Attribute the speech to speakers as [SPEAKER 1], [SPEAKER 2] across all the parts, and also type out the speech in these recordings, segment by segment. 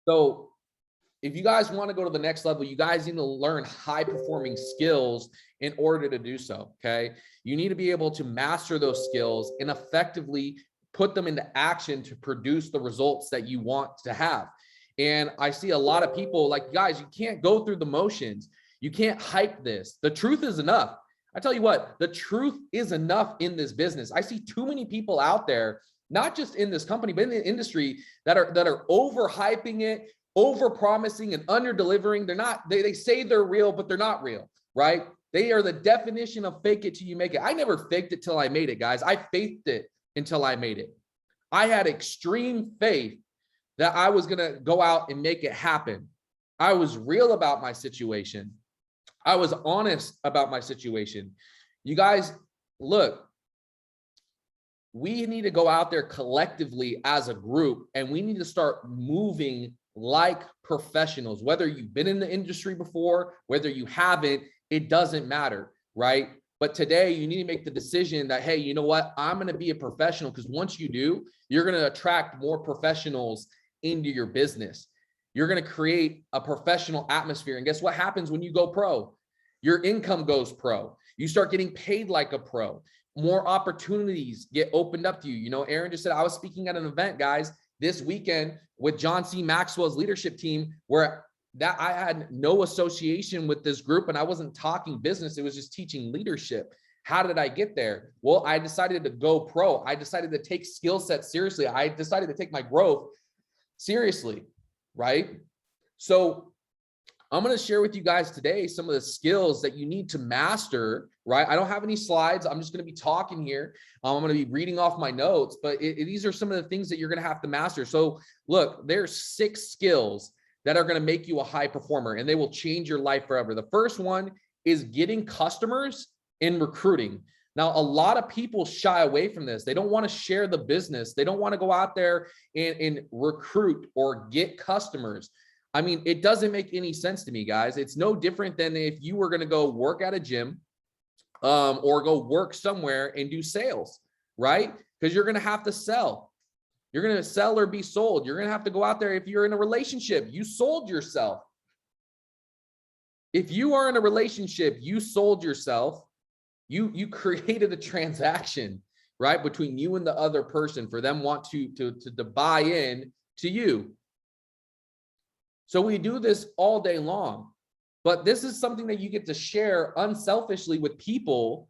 [SPEAKER 1] So if you guys want to go to the next level, you guys need to learn high performing skills in order to do so. Okay. You need to be able to master those skills and effectively put them into action to produce the results that you want to have. And I see a lot of people like, guys, you can't go through the motions. You can't hype this. The truth is enough. I tell you what, the truth is enough in this business. I see too many people out there, not just in this company, but in the industry that are overhyping it, over promising and under delivering. They say they're real, but they're not real, right? They are the definition of fake it till you make it. I never faked it till I made it, guys. I faked it until I made it. I had extreme faith that I was going to go out and make it happen. I was real about my situation. I was honest about my situation. You guys, look, we need to go out there collectively as a group, and we need to start moving like professionals. Whether you've been in the industry before, whether you haven't, it doesn't matter, right? But today you need to make the decision that, hey, you know what? I'm going to be a professional, because once you do, you're going to attract more professionals into your business. You're going to create a professional atmosphere. And guess what happens when you go pro? Your income goes pro. You start getting paid like a pro. More opportunities get opened up to you. You know, Aaron just said, I was speaking at an event, guys, this weekend with John C. Maxwell's leadership team, where that I had no association with this group and I wasn't talking business. It was just teaching leadership. How did I get there? Well, I decided to go pro. I decided to take skill sets seriously. I decided to take my growth seriously, right? So I'm going to share with you guys today some of the skills that you need to master, right? I don't have any slides. I'm just going to be talking here. I'm going to be reading off my notes, but these are some of the things that you're going to have to master. So look, there's 6 skills that are going to make you a high performer, and they will change your life forever. The first one is getting customers and recruiting. Now, a lot of people shy away from this. They don't want to share the business. They don't want to go out there and recruit or get customers. I mean, it doesn't make any sense to me, guys. It's no different than if you were going to go work at a gym or go work somewhere and do sales, right? Because you're going to have to sell. You're going to sell or be sold. You're going to have to go out there. If you're in a relationship, you sold yourself. If you are in a relationship, you sold yourself. You created a transaction, right, between you and the other person for them want to buy in to you. So we do this all day long, but this is something that you get to share unselfishly with people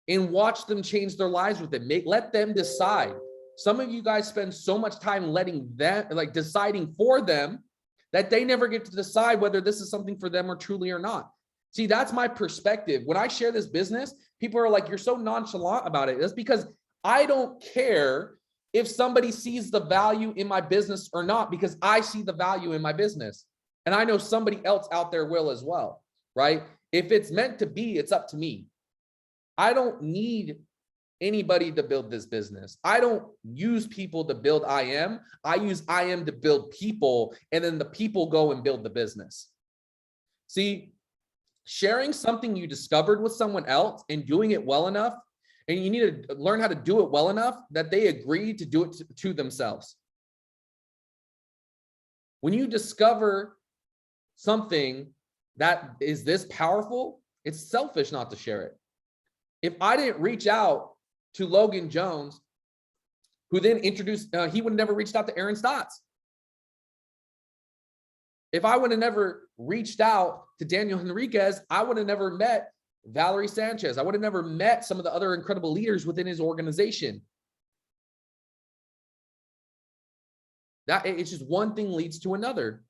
[SPEAKER 1] and watch them change their lives with it. Let them decide. Some of you guys spend so much time letting them, like deciding for them, that they never get to decide whether this is something for them or truly or not. See, that's my perspective. When I share this business, people are like, you're so nonchalant about it. That's because I don't care if somebody sees the value in my business or not, because I see the value in my business. And I know somebody else out there will as well, right? If it's meant to be, it's up to me. I don't need anybody to build this business. I don't use people to build IM. I use IM to build people, and then the people go and build the business. See, sharing something you discovered with someone else and doing it well enough, and you need to learn how to do it well enough that they agree to do it to themselves. When you discover something that is this powerful, it's selfish not to share it. If I didn't reach out to Logan Jones, who then introduced, he would have never reached out to Aaron Stotts. If I would have never reached out to Daniel Henriquez, I would have never met Valerie Sanchez. I would have never met some of the other incredible leaders within his organization. That it's just one thing leads to another.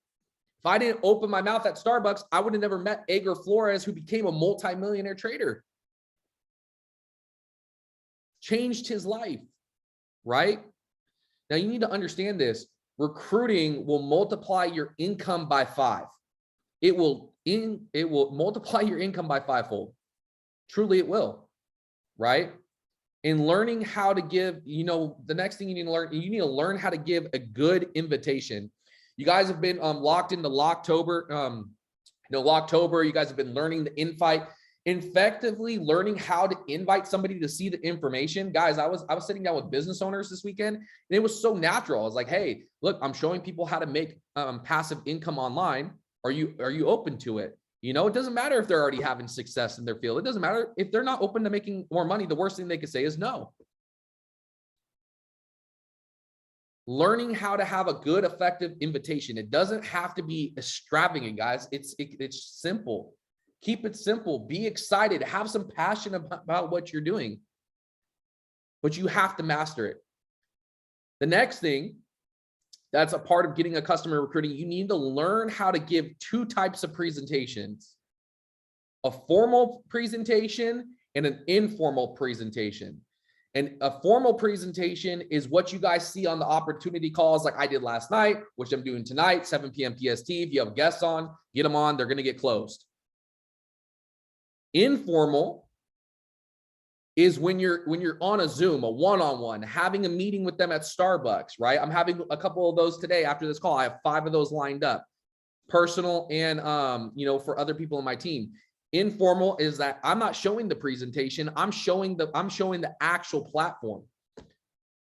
[SPEAKER 1] If I didn't open my mouth at Starbucks, I would have never met Edgar Flores, who became a multimillionaire trader. Changed his life, right? Now you need to understand this. Recruiting will multiply your income by 5. It will multiply your income by 5-fold. Truly it will, right? And learning how to give, the next thing you need to learn how to give a good invitation. You guys have been locked into Locktober. Locktober, you guys have been learning the invite. Effectively learning how to invite somebody to see the information. Guys, I was sitting down with business owners this weekend, and it was so natural. I was like, hey, look, I'm showing people how to make passive income online. Are you open to it? You know, it doesn't matter if they're already having success in their field. It doesn't matter if they're not open to making more money. The worst thing they could say is no. Learning how to have a good, effective invitation. It doesn't have to be extravagant, guys. It's simple. Keep it simple. Be excited. Have some passion about what you're doing. But you have to master it. The next thing that's a part of getting a customer recruiting, you need to learn how to give two types of presentations: a formal presentation and an informal presentation. And a formal presentation is what you guys see on the opportunity calls like I did last night, which I'm doing tonight, 7 p.m. PST. If you have guests on, get them on. They're going to get closed. Informal is when you're on a Zoom, a one-on-one, having a meeting with them at Starbucks, right? I'm having a couple of those today after this call. I have 5 of those lined up, personal and for other people in my team. Informal is that I'm not showing the presentation. I'm showing the actual platform.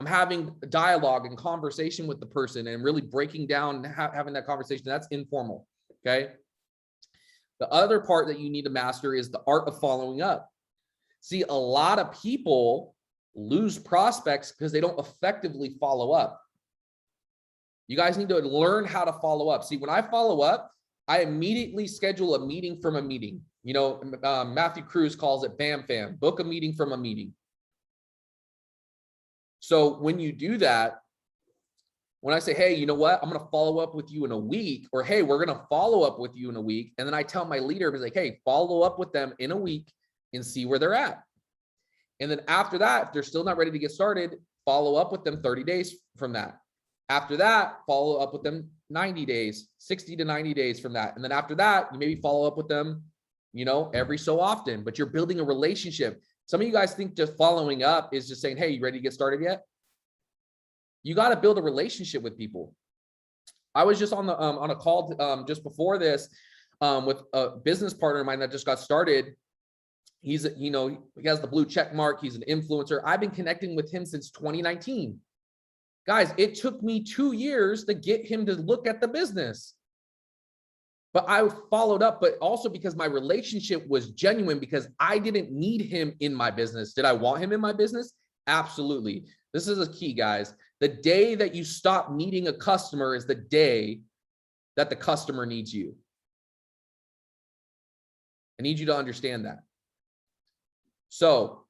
[SPEAKER 1] I'm having dialogue and conversation with the person and really breaking down, having that conversation. That's informal. Okay. The other part that you need to master is the art of following up. See, a lot of people lose prospects because they don't effectively follow up. You guys need to learn how to follow up. See, when I follow up, I immediately schedule a meeting from a meeting. You know, Matthew Cruz calls it BAM FAM, book a meeting from a meeting. So when you do that, when I say, hey, you know what, I'm going to follow up with you in a week, or hey, we're going to follow up with you in a week. And then I tell my leader, like, hey, follow up with them in a week and see where they're at. And then after that, if they're still not ready to get started, follow up with them 30 days from that. After that, follow up with them 90 days, 60 to 90 days from that. And then after that, you maybe follow up with them, every so often, but you're building a relationship. Some of you guys think just following up is just saying, hey, you ready to get started yet? You got to build a relationship with people. I was just on a call just before this with a business partner of mine that just got started. He has the blue check mark. He's an influencer. I've been connecting with him since 2019. Guys, it took me 2 years to get him to look at the business. But I followed up, but also because my relationship was genuine, because I didn't need him in my business. Did I want him in my business? Absolutely. This is a key, guys. The day that you stop needing a customer is the day that the customer needs you. I need you to understand that. So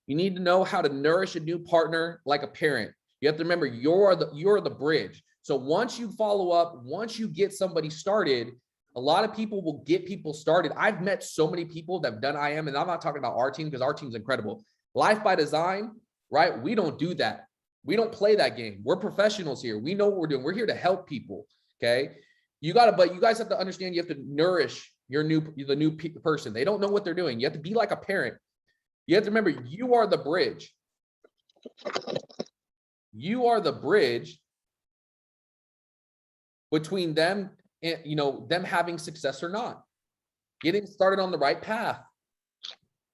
[SPEAKER 1] you need to know how to nourish a new partner like a parent. You have to remember you're the bridge. So once you follow up, once you get somebody started, a lot of people will get people started. I've met so many people that have done IM, and I'm not talking about our team because our team's incredible. Life by Design, right? We don't do that. We don't play that game. We're professionals here. We know what we're doing. We're here to help people. Okay. But you guys have to understand, you have to nourish the new person. They don't know what they're doing. You have to be like a parent. You have to remember, you are the bridge. You are the bridge between them and, them having success or not, getting started on the right path.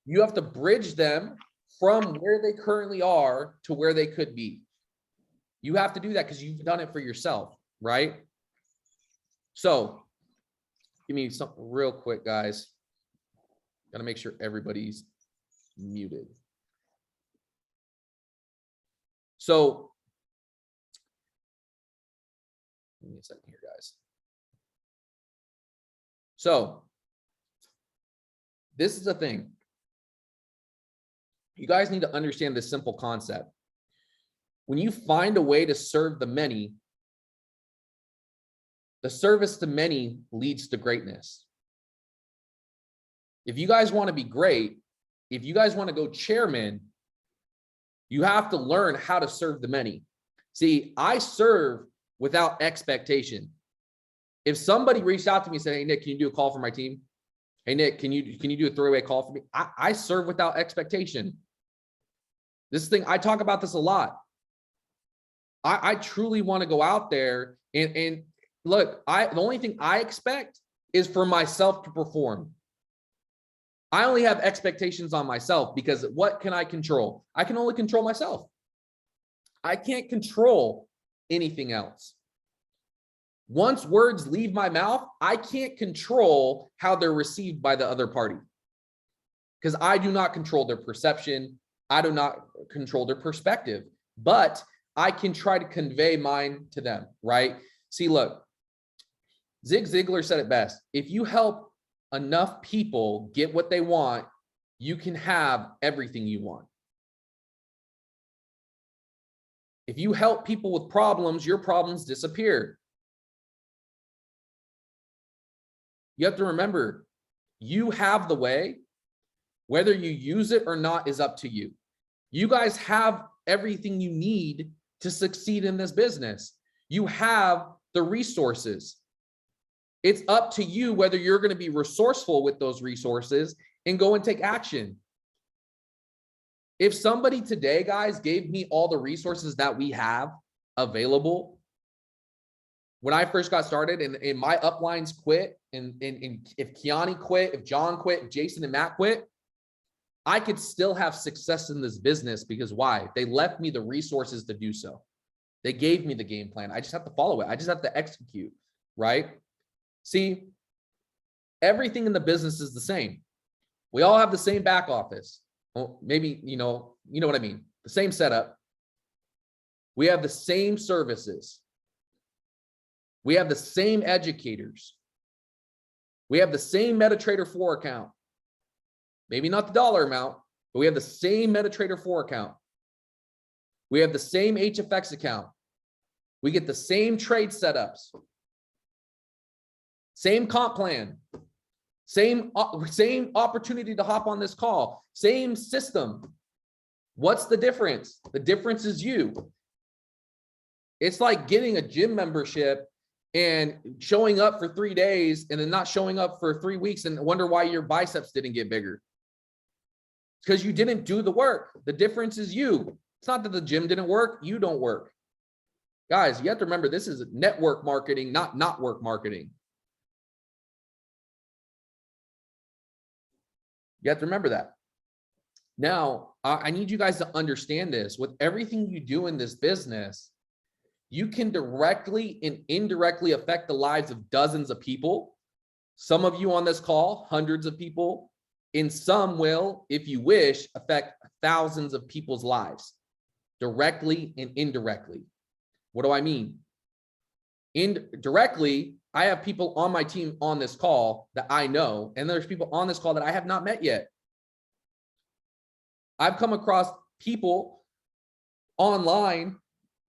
[SPEAKER 1] You have to bridge them from where they currently are to where they could be. You have to do that because you've done it for yourself, right? So give me something real quick, guys. Got to make sure everybody's muted. So give me a second here, guys. So this is the thing. You guys need to understand this simple concept. When you find a way to serve the many, the service to many leads to greatness. If you guys want to be great, if you guys want to go chairman, you have to learn how to serve the many. See, I serve without expectation. If somebody reached out to me and said, hey, Nick, can you do a call for my team? Hey, Nick, can you do a three-way call for me? I serve without expectation. This thing, I talk about this a lot. I truly want to go out there and look, the only thing I expect is for myself to perform. I only have expectations on myself because what can I control? I can only control myself. I can't control anything else. Once words leave my mouth, I can't control how they're received by the other party because I do not control their perception. I do not control their perspective, but I can try to convey mine to them, right? See, look, Zig Ziglar said it best. If you help enough people get what they want, you can have everything you want. If you help people with problems, your problems disappear. You have to remember, you have the way. Whether you use it or not is up to you. You guys have everything you need to succeed in this business. You have the resources. It's up to you whether you're going to be resourceful with those resources and go and take action. If somebody today, guys, gave me all the resources that we have available, when I first got started and my uplines quit, and if Kiani quit, if John quit, if Jason and Matt quit, I could still have success in this business because why? They left me the resources to do so. They gave me the game plan. I just have to follow it. I just have to execute, right? See, everything in the business is the same. We all have the same back office. Well, maybe, you know what I mean? The same setup. We have the same services. We have the same educators. We have the same MetaTrader 4 account. Maybe not the dollar amount, but we have the same MetaTrader 4 account. We have the same HFX account. We get the same trade setups. Same comp plan. Same opportunity to hop on this call. Same system. What's the difference? The difference is you. It's like getting a gym membership and showing up for 3 days and then not showing up for 3 weeks and wonder why your biceps didn't get bigger. Because you didn't do the work. The difference is you. It's not that the gym didn't work. You don't work. Guys, you have to remember this is network marketing, not work marketing. You have to remember that. Now, I need you guys to understand this. With everything you do in this business, you can directly and indirectly affect the lives of dozens of people. Some of you on this call, hundreds of people, and some will, if you wish, affect thousands of people's lives, directly and indirectly. What do I mean? Indirectly, I have people on my team on this call that I know, and there's people on this call that I have not met yet. I've come across people online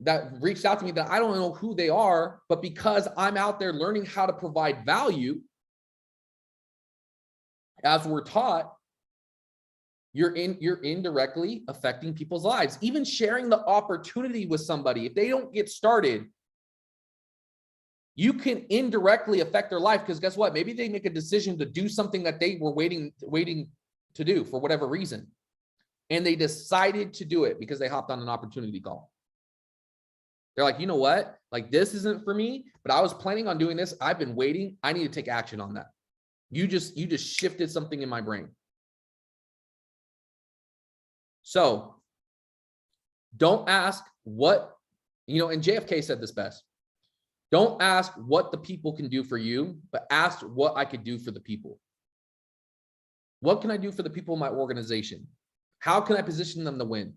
[SPEAKER 1] that reached out to me that I don't know who they are, but because I'm out there learning how to provide value, as we're taught, you're indirectly affecting people's lives. Even sharing the opportunity with somebody, if they don't get started, you can indirectly affect their life because guess what? Maybe they make a decision to do something that they were waiting to do for whatever reason. And they decided to do it because they hopped on an opportunity call. They're like, you know what? Like, this isn't for me, but I was planning on doing this. I've been waiting. I need to take action on that. You just shifted something in my brain. So don't ask what, and JFK said this best. Don't ask what the people can do for you, but ask what I could do for the people. What can I do for the people in my organization? How can I position them to win?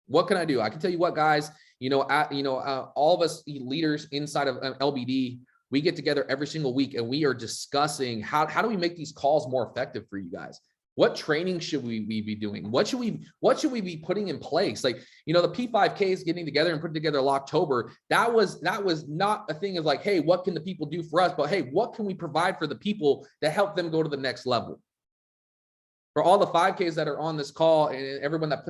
[SPEAKER 1] What can I do? I can tell you what, guys, all of us leaders inside of LBD, we get together every single week and we are discussing how do we make these calls more effective for you guys? What training should we be doing? What should we be putting in place? Like, the P5K is getting together and putting together Locktober. That was not a thing of like, hey, what can the people do for us? But hey, what can we provide for the people to help them go to the next level? For all the 5Ks that are on this call and everyone that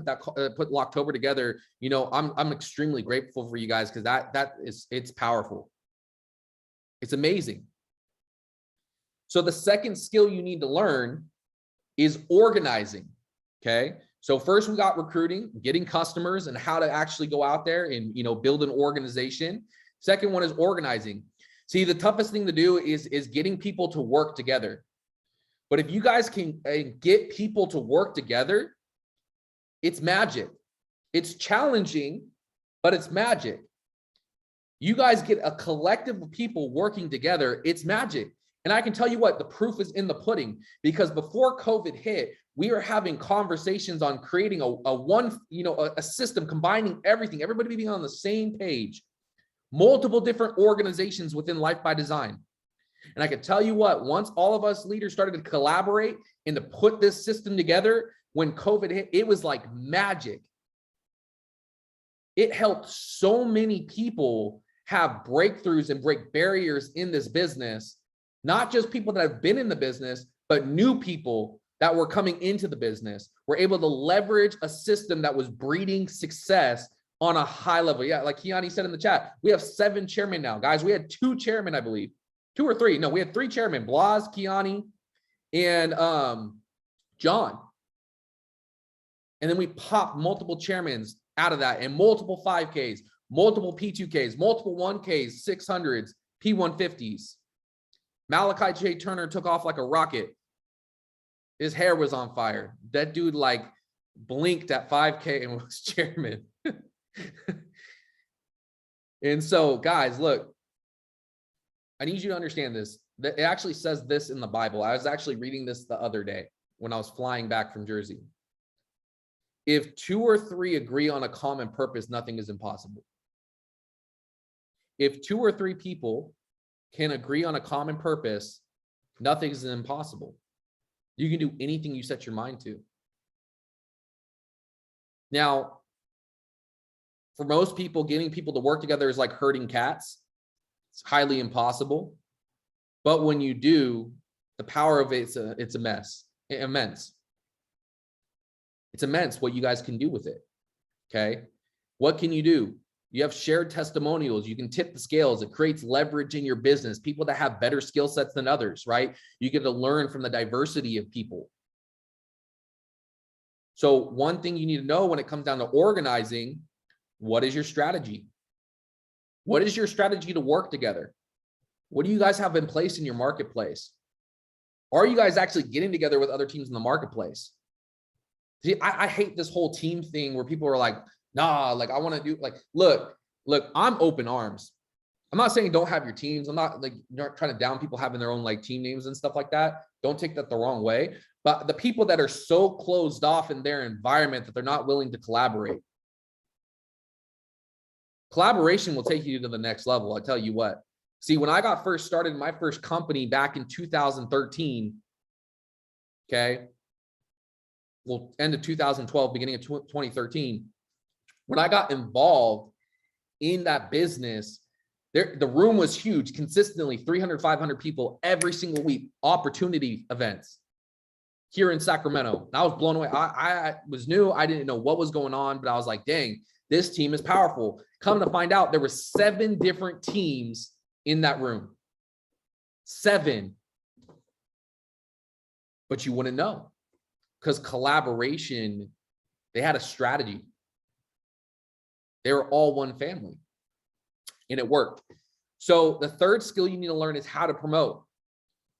[SPEAKER 1] put Locktober together, I'm extremely grateful for you guys because it's powerful. It's amazing. So the second skill you need to learn is organizing. Okay. So first we got recruiting, getting customers and how to actually go out there and, build an organization. Second one is organizing. See, the toughest thing to do is getting people to work together. But if you guys can get people to work together, it's magic. It's challenging, but it's magic. You guys get a collective of people working together, it's magic. And I can tell you what, the proof is in the pudding, because before COVID hit, we were having conversations on creating a system, combining everything, everybody being on the same page, multiple different organizations within Life by Design. And I can tell you what, once all of us leaders started to collaborate and to put this system together, when COVID hit, it was like magic. It helped so many people have breakthroughs and break barriers in this business, not just people that have been in the business, but new people that were coming into the business were able to leverage a system that was breeding success on a high level. Yeah, like Kiani said in the chat, we have 7 chairmen now. Guys, we had 2 chairmen, I believe. 2 or 3. No, we had 3 chairmen, Blas, Kiani, and John. And then we popped multiple chairmen out of that, and multiple 5Ks, multiple P2Ks, multiple 1Ks, 600s, P150s. Malachi J. Turner took off like a rocket. His hair was on fire. That dude like blinked at 5K and was chairman. And so, guys, look, I need you to understand this. It actually says this in the Bible. I was actually reading this the other day when I was flying back from Jersey. If 2 or 3 agree on a common purpose, nothing is impossible. If 2 or 3 people can agree on a common purpose, nothing is impossible. You can do anything you set your mind to. Now, for most people, getting people to work together is like herding cats. It's highly impossible. But when you do, the power of it's immense. It's immense what you guys can do with it. Okay. What can you do? You have shared testimonials. You can tip the scales. It creates leverage in your business. People that have better skill sets than others, right? You get to learn from the diversity of people. So one thing you need to know when it comes down to organizing, what is your strategy? What is your strategy to work together? What do you guys have in place in your marketplace? Are you guys actually getting together with other teams in the marketplace? See, I hate this whole team thing where people are like, nah, like I want to do like, look, I'm open arms. I'm not saying don't have your teams. I'm not like not trying to down people having their own like team names and stuff like that. Don't take that the wrong way. But the people that are so closed off in their environment that they're not willing to collaborate. Collaboration will take you to the next level. I tell you what. See, when I got first started in my first company back in 2013, okay, well, end of 2012, beginning of 2013, when I got involved in that business, the room was huge, consistently 300, 500 people every single week, opportunity events here in Sacramento. And I was blown away. I was new. I didn't know what was going on, but I was like, dang, this team is powerful. Come to find out, there were 7 different teams in that room. 7. But you wouldn't know because collaboration, they had a strategy. They were all one family and it worked. So the third skill you need to learn is how to promote.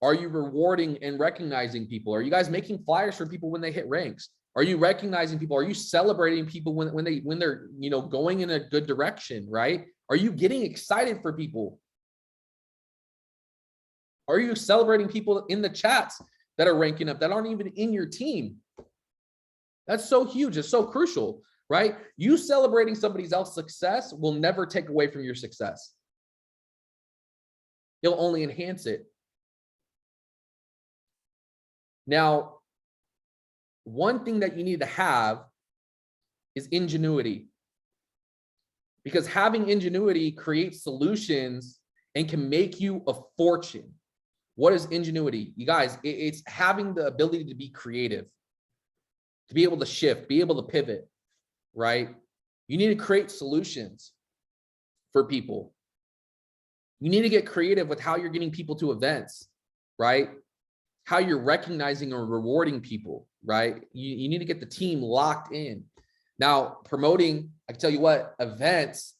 [SPEAKER 1] Are you rewarding and recognizing people? Are you guys making flyers for people when they hit ranks? Are you recognizing people? Are you celebrating people when they're, you know, going in a good direction, right? Are you getting excited for people? Are you celebrating people in the chats that are ranking up that aren't even in your team? That's so huge. It's so crucial, right? You celebrating somebody else's success will never take away from your success. It'll only enhance it. Now, one thing that you need to have is ingenuity, because having ingenuity creates solutions and can make you a fortune. What is ingenuity? You guys, it's having the ability to be creative, to be able to shift, be able to pivot, right? You need to create solutions for people. You need to get creative with how you're getting people to events, right? How you're recognizing or rewarding people, right? You need to get the team locked in. Now, promoting, I can tell you what, events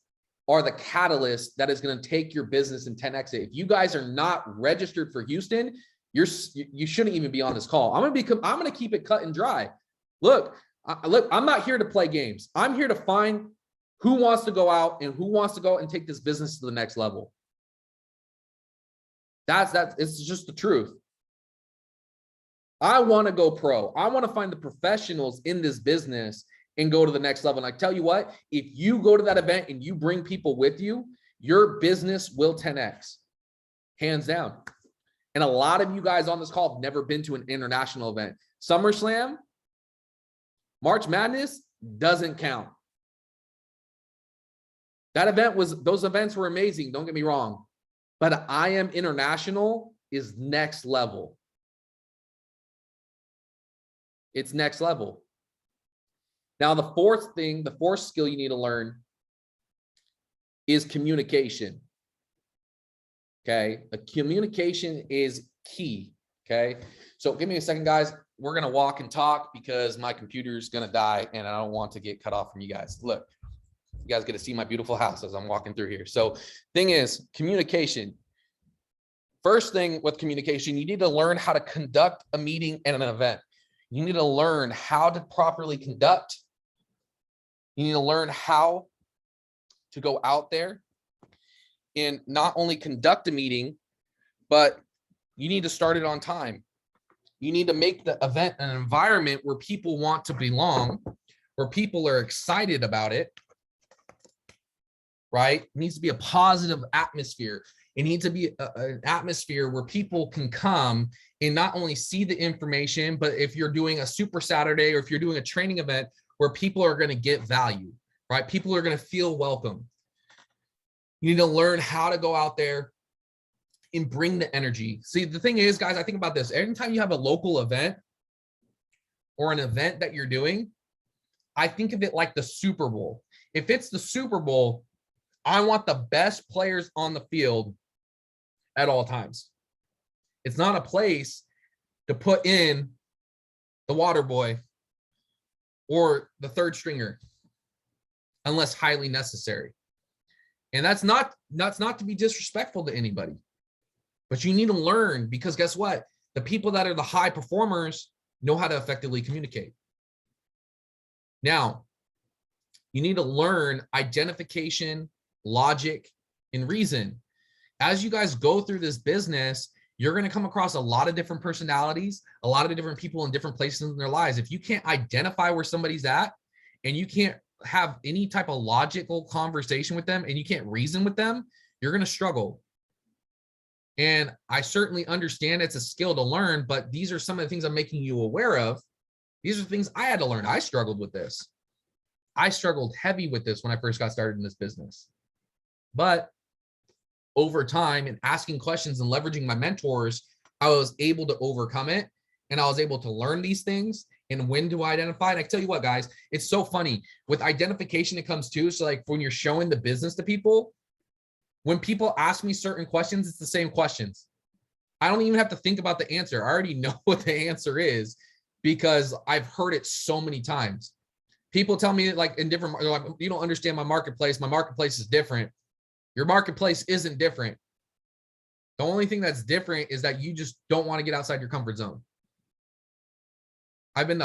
[SPEAKER 1] are the catalyst that is going to take your business and 10x it. If you guys are not registered for Houston, you shouldn't even be on this call. I'm going to keep it cut and dry. Look, I'm not here to play games. I'm here to find who wants to go out and who wants to go and take this business to the next level. It's just the truth. I want to go pro. I want to find the professionals in this business and go to the next level. And I tell you what, if you go to that event and you bring people with you, your business will 10x, hands down. And a lot of you guys on this call have never been to an international event. SummerSlam, March Madness doesn't count. Those events were amazing. Don't get me wrong. But I Am International is next level. It's next level. Now, the fourth skill you need to learn is communication. Okay. Communication is key. Okay. So give me a second, guys. We're going to walk and talk because my computer's going to die and I don't want to get cut off from you guys. Look, you guys get to see my beautiful house as I'm walking through here. So thing is communication. First thing with communication, you need to learn how to conduct a meeting and an event. You need to learn how to properly conduct. You need to learn how to go out there and not only conduct a meeting, but you need to start it on time. You need to make the event an environment where people want to belong, where people are excited about it, right? It needs to be a positive atmosphere. It needs to be an atmosphere where people can come and not only see the information, but if you're doing a Super Saturday or if you're doing a training event where people are going to get value, right? People are going to feel welcome. You need to learn how to go out there and bring the energy. See, the thing is, guys, I think about this. Anytime you have a local event or an event that you're doing, I think of it like the Super Bowl. If it's the Super Bowl, I want the best players on the field at all times. It's not a place to put in the water boy or the third stringer unless highly necessary. And that's not to be disrespectful to anybody, but you need to learn, because guess what? The people that are the high performers know how to effectively communicate. Now, you need to learn identification, logic, and reason. As you guys go through this business, you're going to come across a lot of different personalities, a lot of different people in different places in their lives. If you can't identify where somebody's at and you can't have any type of logical conversation with them and you can't reason with them, you're going to struggle. And I certainly understand it's a skill to learn, but these are some of the things I'm making you aware of. These are things I had to learn. I struggled with this. I struggled heavy with this when I first got started in this business. But over time and asking questions and leveraging my mentors, I was able to overcome it. And I was able to learn these things and when to identify. And I tell you what, guys, it's so funny with identification. It comes too. So like when you're showing the business to people, when people ask me certain questions, it's the same questions. I don't even have to think about the answer. I already know what the answer is because I've heard it so many times. People tell me like in different, like, you don't understand my marketplace. My marketplace is different. Your marketplace isn't different. The only thing that's different is that you just don't want to get outside your comfort zone. I've been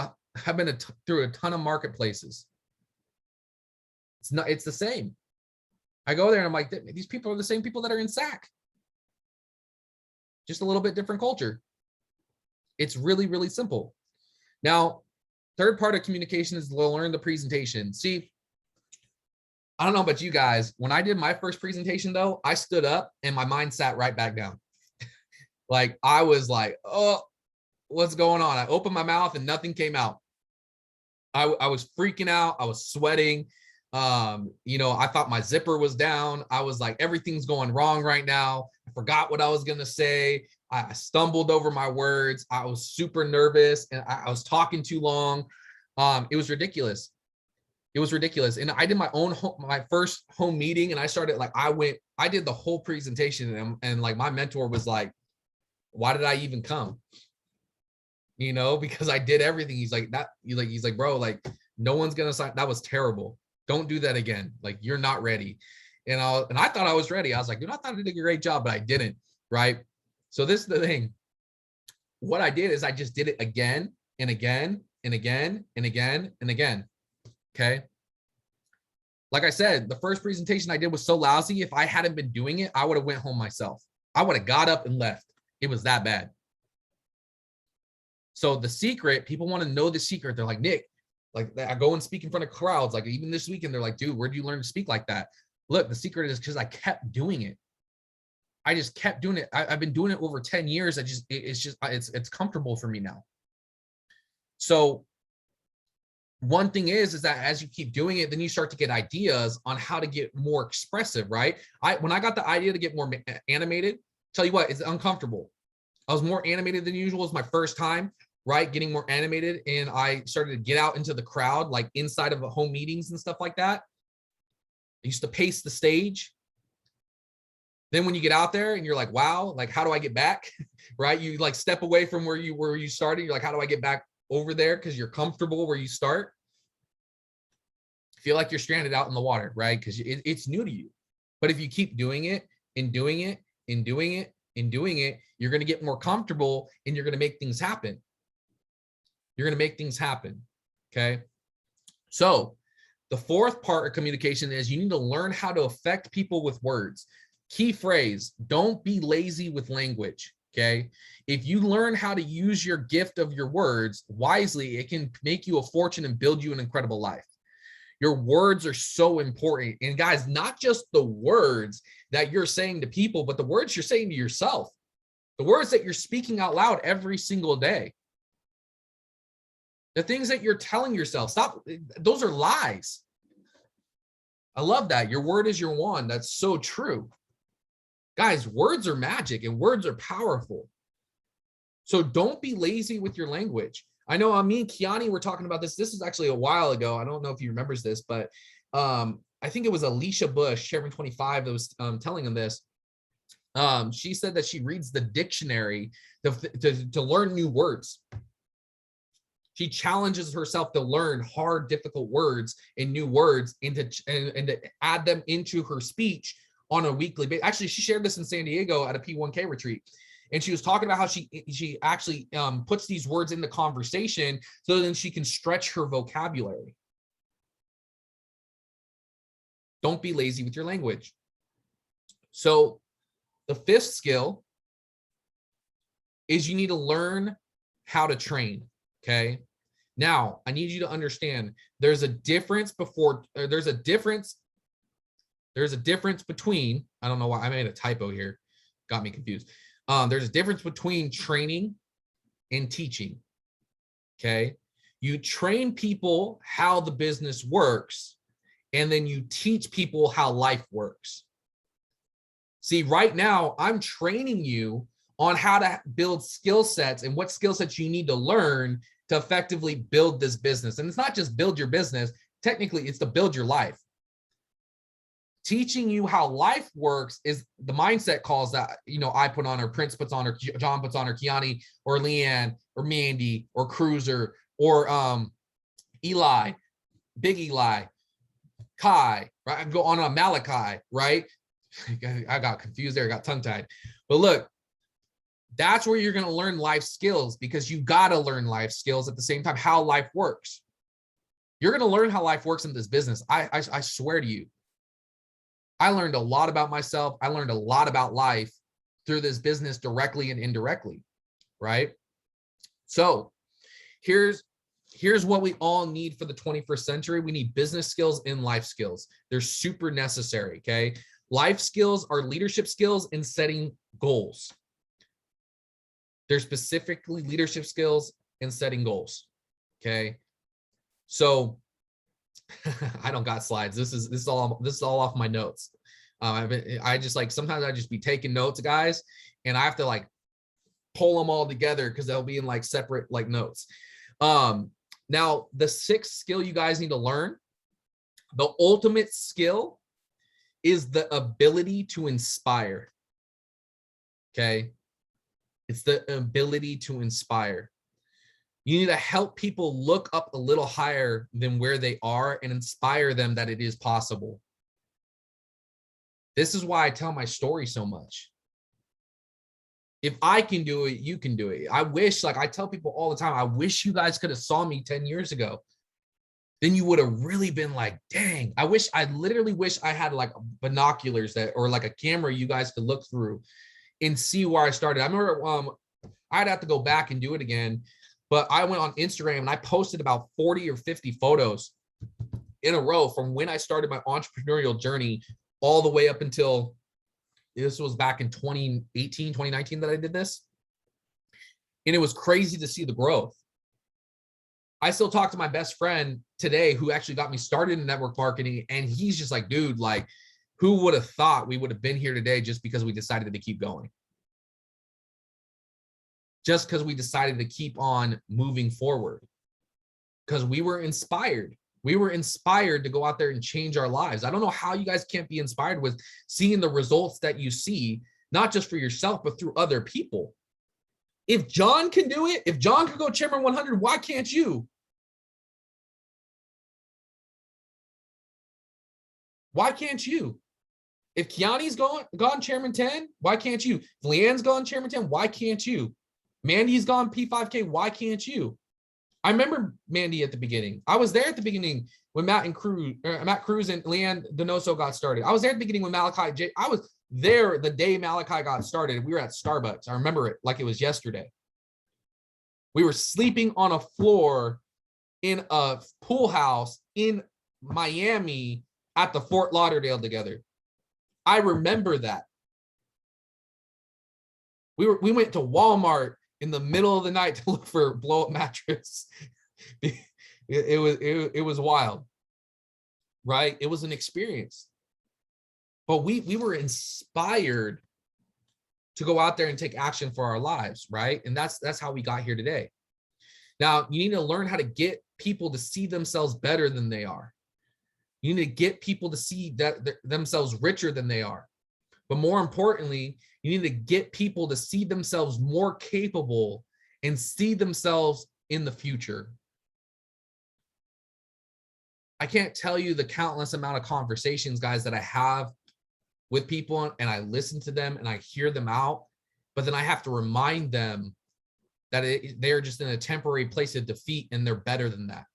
[SPEAKER 1] through a ton of marketplaces. It's the same. I go there and I'm like, these people are the same people that are in SAC. Just a little bit different culture. It's really, really simple. Now, third part of communication is to learn the presentation. See, I don't know about you guys. When I did my first presentation though, I stood up and my mind sat right back down. Like I was like, oh, what's going on? I opened my mouth and nothing came out. I was freaking out. I was sweating. I thought my zipper was down. I was like, everything's going wrong right now. I forgot what I was going to say. I stumbled over my words. I was super nervous and I was talking too long. It was ridiculous. It was ridiculous. And I did my first home meeting and I started like, I did the whole presentation and like my mentor was like, why did I even come? Because I did everything. He's like, bro, like no one's going to sign. That was terrible. Don't do that again. Like you're not ready. And I thought I was ready. I was like, dude, I thought I did a great job, but I didn't. Right. So this is the thing. what I did is I just did it again and again and again and again and again. Okay. Like I said, the first presentation I did was so lousy. If I hadn't been doing it, I would have went home myself. I would have got up and left. It was that bad. So the secret, people want to know the secret. They're like, Nick, like I go and speak in front of crowds. Like even this weekend, they're like, dude, where do you learn to speak like that? Look, the secret is because I kept doing it. I just kept doing it. I've been doing it over 10 years. It's comfortable for me now. So one thing is that as you keep doing it, then you start to get ideas on how to get more expressive, right? When I got the idea to get more animated, tell you what, it's uncomfortable. I was more animated than usual. It was my first time, right? Getting more animated. And I started to get out into the crowd, like inside of home meetings and stuff like that. I used to pace the stage. Then when you get out there and you're like, wow, like, how do I get back? Right? You like step away from where you started. You're like, how do I get back over there? Because you're comfortable where you start. Feel like you're stranded out in the water, right? Because it's new to you. But if you keep doing it and doing it and doing it and doing it, you're going to get more comfortable and you're going to make things happen. You're going to make things happen. Okay. So the fourth part of communication is you need to learn how to affect people with words. Key phrase, don't be lazy with language. Okay. If you learn how to use your gift of your words wisely, it can make you a fortune and build you an incredible life. Your words are so important. And guys, not just the words that you're saying to people, but the words you're saying to yourself, the words that you're speaking out loud every single day, the things that you're telling yourself, stop. Those are lies. I love that. Your word is your wand. That's so true. Guys, words are magic and words are powerful. So don't be lazy with your language. I know me and Kiani were talking about this. This is actually a while ago. I don't know if he remembers this, but I think it was Alicia Bush, Chairman 25, that was telling him this. She said that she reads the dictionary to learn new words. She challenges herself to learn hard, difficult words and new words and to add them into her speech on a weekly basis. Actually, she shared this in San Diego at a P1K retreat. And she was talking about how she actually puts these words in the conversation so then she can stretch her vocabulary. Don't be lazy with your language. So the fifth skill is you need to learn how to train. Okay. Now I need you to understand there's a difference between, I don't know why I made a typo here. Got me confused. There's a difference between training and teaching. Okay. You train people how the business works, and then you teach people how life works. See, right now, I'm training you on how to build skill sets and what skill sets you need to learn to effectively build this business. And it's not just build your business. Technically, it's to build your life. Teaching you how life works is the mindset calls that, I put on, or Prince puts on, or John puts on, or Kiani, or Leanne, or Mandy, or Cruiser, or Eli, Big Eli, Kai, right? I can go on Malachi, right? I got confused there, I got tongue-tied. But look, that's where you're going to learn life skills, because you got to learn life skills at the same time, how life works. You're going to learn how life works in this business. I swear to you. I learned a lot about myself. I learned a lot about life through this business directly and indirectly, right? So here's what we all need for the 21st century. We need business skills and life skills. They're super necessary, okay? Life skills are leadership skills and setting goals. They're specifically leadership skills and setting goals, okay? So I don't got slides. This is all off my notes. I just like, sometimes I just be taking notes, guys, and I have to like pull them all together because they'll be in like separate like notes. Now the sixth skill you guys need to learn, the ultimate skill, is the ability to inspire. Okay. It's the ability to inspire. You need to help people look up a little higher than where they are and inspire them that it is possible. This is why I tell my story so much. If I can do it, you can do it. I wish, like I tell people all the time, I wish you guys could have saw me 10 years ago. Then you would have really been like, dang, I literally wish I had like binoculars or like a camera you guys could look through and see where I started. I remember I'd have to go back and do it again, but I went on Instagram and I posted about 40 or 50 photos in a row from when I started my entrepreneurial journey all the way up until this was back in 2018, 2019 that I did this. And it was crazy to see the growth. I still talk to my best friend today who actually got me started in network marketing. And he's just like, dude, like, who would have thought we would have been here today just because we decided to keep going? Just because we decided to keep on moving forward. Because we were inspired. We were inspired to go out there and change our lives. I don't know how you guys can't be inspired with seeing the results that you see, not just for yourself, but through other people. If John can do it, if John could go Chairman 100, why can't you? Why can't you? If Kiani's gone Chairman 10, why can't you? If Leanne's gone Chairman 10, why can't you? Mandy's gone P5K, why can't you? I remember Mandy at the beginning. I was there at the beginning when Matt Cruz and Leanne Donoso got started. I was there at the beginning when Malachi J. I was there the day Malachi got started. We were at Starbucks. I remember it like it was yesterday. We were sleeping on a floor in a pool house in Miami at the Fort Lauderdale together. I remember that. We went to Walmart in the middle of the night to look for a blow-up mattress. It was wild, right? It was an experience. But we were inspired to go out there and take action for our lives, right? And that's how we got here today. Now, you need to learn how to get people to see themselves better than they are. You need to get people to see themselves richer than they are. But more importantly, you need to get people to see themselves more capable and see themselves in the future. I can't tell you the countless amount of conversations, guys, that I have with people, and I listen to them and I hear them out, but then I have to remind them that they're just in a temporary place of defeat and they're better than that.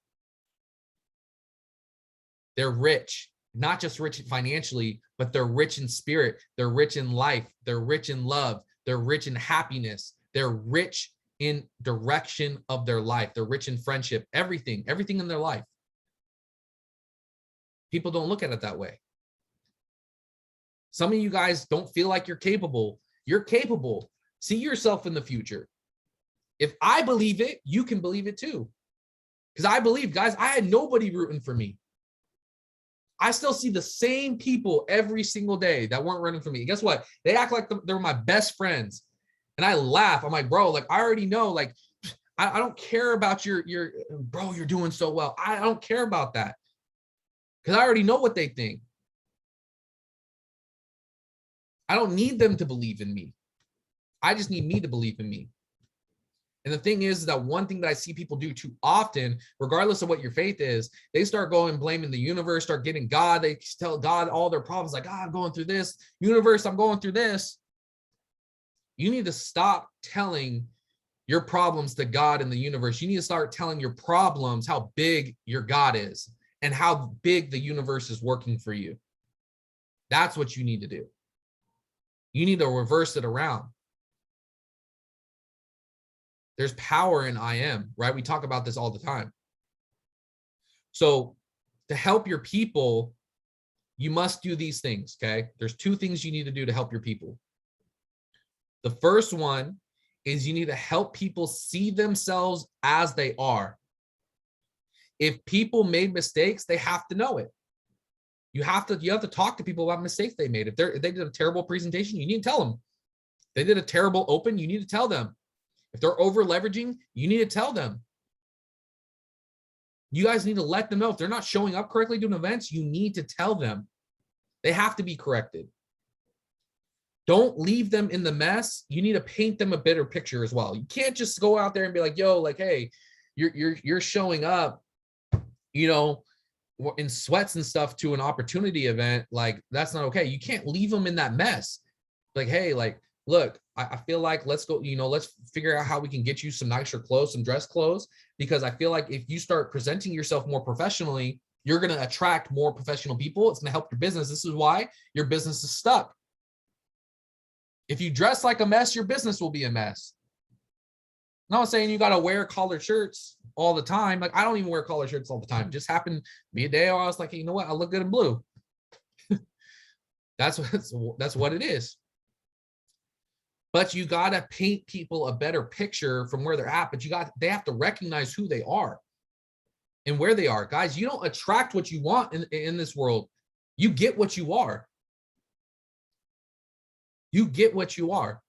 [SPEAKER 1] They're rich, not just rich financially, but they're rich in spirit. They're rich in life. They're rich in love. They're rich in happiness. They're rich in direction of their life. They're rich in friendship, everything in their life. People don't look at it that way. Some of you guys don't feel like you're capable. You're capable. See yourself in the future. If I believe it, you can believe it too. Because I believe, guys, I had nobody rooting for me. I still see the same people every single day that weren't running for me. Guess what? They act like they're my best friends. And I laugh. I'm like, bro, like, I already know, like, I don't care about your bro, you're doing so well. I don't care about that. Because I already know what they think. I don't need them to believe in me. I just need me to believe in me. And the thing is that one thing that I see people do too often, regardless of what your faith is, they start going blaming the universe, start getting God. They tell God all their problems, like, I'm going through this. Universe, I'm going through this. You need to stop telling your problems to God and the universe. You need to start telling your problems how big your God is and how big the universe is working for you. That's what you need to do. You need to reverse it around. There's power in I am, right? We talk about this all the time. So to help your people, you must do these things, okay? There's two things you need to do to help your people. The first one is you need to help people see themselves as they are. If people made mistakes, they have to know it. You have to talk to people about mistakes they made. If they did a terrible presentation, you need to tell them. If they did a terrible open, you need to tell them. If they're over leveraging, you need to tell them. You guys need to let them know. If they're not showing up correctly to events, you need to tell them. They have to be corrected. Don't leave them in the mess. You need to paint them a better picture as well. You can't just go out there and be like, yo, like, hey, you're showing up, you know, in sweats and stuff to an opportunity event. Like, that's not okay. You can't leave them in that mess. Like, hey, like, look, I feel like let's go, let's figure out how we can get you some nicer clothes, some dress clothes, because I feel like if you start presenting yourself more professionally, you're going to attract more professional people. It's going to help your business. This is why your business is stuck. If you dress like a mess, your business will be a mess. I'm not saying you got to wear collared shirts all the time. Like, I don't even wear collared shirts all the time. It just happened to be a day where I was like, hey, you know what? I look good in blue. That's what it is. But you got to paint people a better picture from where they're at, but they have to recognize who they are and where they are. Guys, you don't attract what you want in this world. You get what you are. You get what you are.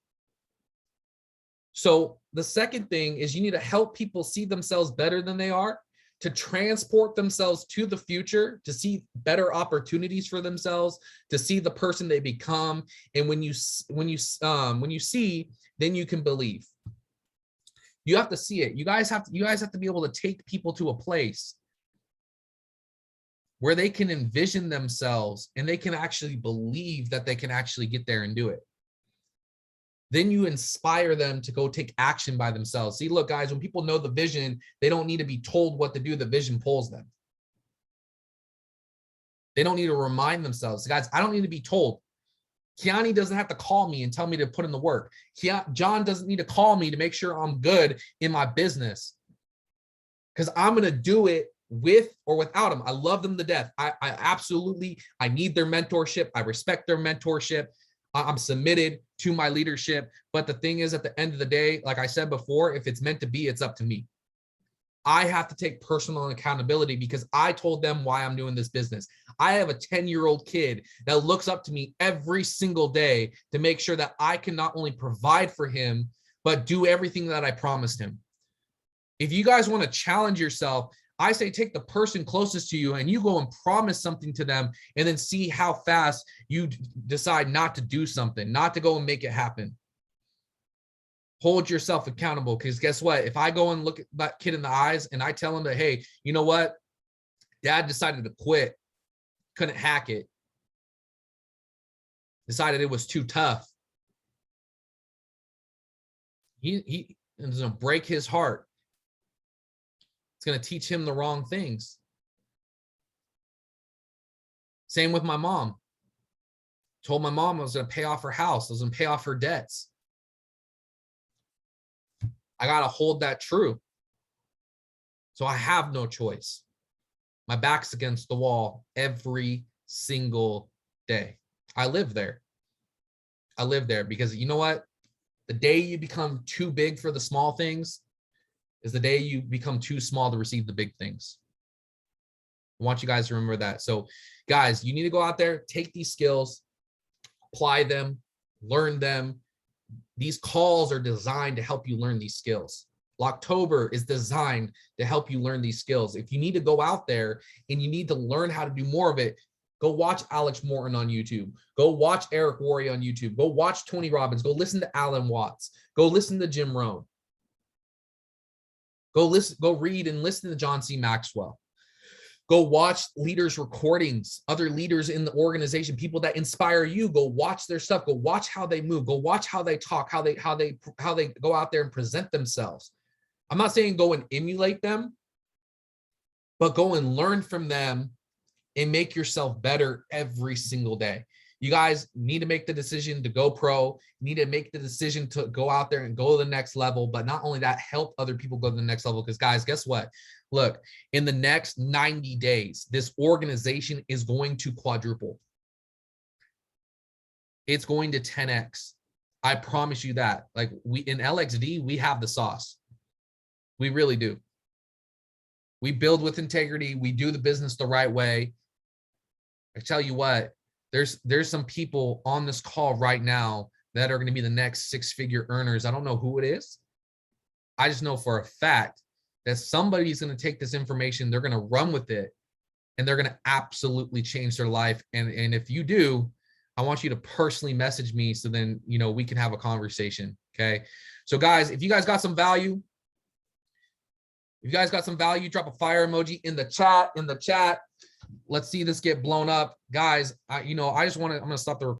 [SPEAKER 1] So the second thing is you need to help people see themselves better than they are, to transport themselves to the future, to see better opportunities for themselves, to see the person they become. And when you see, then you can believe. You have to see it. You guys have to be able to take people to a place where they can envision themselves and they can actually believe that they can actually get there and do it. Then you inspire them to go take action by themselves. See, look, guys, when people know the vision, they don't need to be told what to do. The vision pulls them. They don't need to remind themselves. Guys, I don't need to be told. Kiani doesn't have to call me and tell me to put in the work. John doesn't need to call me to make sure I'm good in my business, because I'm going to do it with or without them. I love them to death. I absolutely need their mentorship. I respect their mentorship. I'm submitted to my leadership. But the thing is, at the end of the day, like I said before, if it's meant to be, it's up to me. I have to take personal accountability because I told them why I'm doing this business. I have a 10-year-old kid that looks up to me every single day to make sure that I can not only provide for him, but do everything that I promised him. If you guys want to challenge yourself, I say take the person closest to you and you go and promise something to them, and then see how fast you decide not to do something, not to go and make it happen. Hold yourself accountable, because guess what? If I go and look at that kid in the eyes and I tell him that, hey, you know what? Dad decided to quit, couldn't hack it, decided it was too tough. He is going to break his heart. It's going to teach him the wrong things. Same with my mom. Told my mom I was going to pay off her house. I was going to pay off her debts. I got to hold that true. So I have no choice. My back's against the wall every single day. I live there. I live there because you know what? The day you become too big for the small things is the day you become too small to receive the big things. I want you guys to remember that. So guys, you need to go out there, take these skills, apply them, learn them. These calls are designed to help you learn these skills. Locktober is designed to help you learn these skills. If you need to go out there and you need to learn how to do more of it, go watch Alex Morton on YouTube. Go watch Eric Worre on YouTube. Go watch Tony Robbins. Go listen to Alan Watts. Go listen to Jim Rohn. Go read and listen to John C. Maxwell. Go watch leaders' recordings, other leaders in the organization, people that inspire you. Go watch their stuff. Go watch how they move. Go watch how they talk, how they go out there and present themselves. I'm not saying go and emulate them, but go and learn from them and make yourself better every single day. You guys need to make the decision to go pro. You need to make the decision to go out there and go to the next level. But not only that, help other people go to the next level. Because guys, guess what? Look, in the next 90 days, this organization is going to quadruple. It's going to 10x. I promise you that. Like we in LXD, we have the sauce. We really do. We build with integrity. We do the business the right way. I tell you what, there's some people on this call right now that are going to be the next six-figure earners. I don't know who it is. I just know for a fact that somebody's going to take this information, they're going to run with it, and they're going to absolutely change their life. And if you do, I want you to personally message me so then, you know, we can have a conversation. Okay. So guys, if you guys got some value, drop a fire emoji in the chat. Let's see this get blown up. Guys, I'm going to stop the recording.